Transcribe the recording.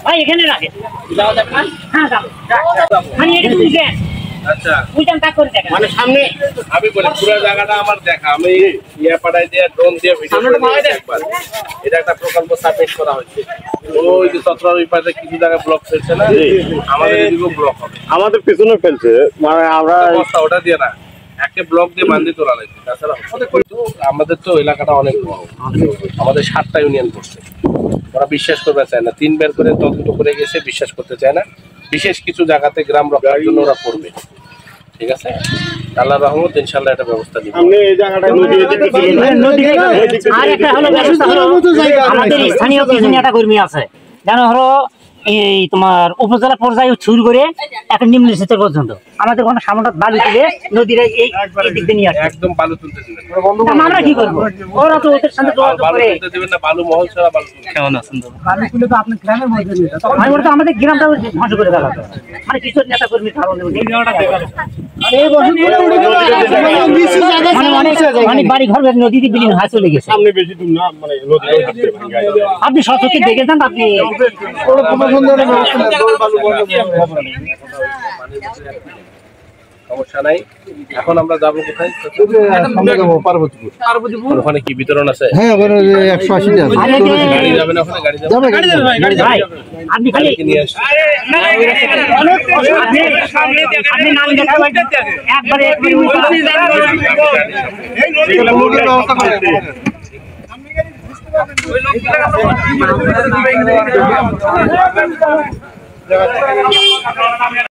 ভাই এখানে রাখে যাও দেখ না। হ্যাঁ যাও মানে এটা বুঝেন। আচ্ছা বুঝেন তা করে দেখেন মানে সামনে আমি বলি পুরো জায়গাটা আমার দেখা আমি ইয়া পাঠাই দিয়ে ড্রোন দিয়ে ভিডিও করে একবার এটা একটা প্রকল্প সাবমিট করা হয়েছে ওই যে চত্বর ওই পাশে কিছু জায়গায় ব্লক ফেলছে না আমাদের এদিকেও ব্লক হবে আমাদের পিছনে ফেলছে মানে আমরা ওটা দিয়ে না একটা ব্লক দিয়ে বান্ধি তোলা লাগবে তাছাড়া আমাদের তো এলাকাটা অনেক বড় আমাদের 7টা ইউনিয়ন করছে ওরা বিশ্বাস করতে চায় না 3 বার করে তদন্ত করে গেছে বিশ্বাস করতে চায় না বিশেষ কিছু জায়গাতে গ্রাম রক্ষার জন্য ওরা করবে ঠিক আছে আল্লাহর রহমত ইনশাআল্লাহ এটা ব্যবস্থা নিব আমি এই জায়গাটা নদী আর একটা হলো ব্যবস্থা হলো আমাদের স্থানীয় কিছু নেতা কর্মী আছে জানো হলো এই তোমার উপজেলা পর্যায়ে শুরু করে একটা নিম্ন স্তর পর্যন্ত আমাদের কোনো সামন্ত বালু তুলে নদীর এই দিক দিয়ে নিয়ে আসে একদম বালু তুলতেছিল আমরা কি করব ওরা তো ওদের সাথে যোগাযোগ করে তুলতে দিবেন না বালু মহল ছাড়া বালু কেমন আছেন বালু তুলে তো আপনি গ্রামের মধ্যে নিয়ে আমি বলতে আমাদের গ্রামটা ধ্বংস করে ফেলা মানে কিছু নেতা কর্মী কারণে মানে বাড়ি ঘর নদীতে বিলীন হয়ে চলে গেছে সামনে বেশি দূর না মানে আপনি সচক্ষে দেখেছেন আপনি সমস্যা নাই এখন আমরা যাবো কোথায় পার্বতীপুর ওখানে কি বিতরণ আছে হ্যাঁ ওখানে 180 আছে গাড়ি যাবে না ওখানে গাড়ি যাবে ভাই আপনি খালি নিয়ে আসেন আপনি নাম দেখা একবারে ব্যবস্থা করে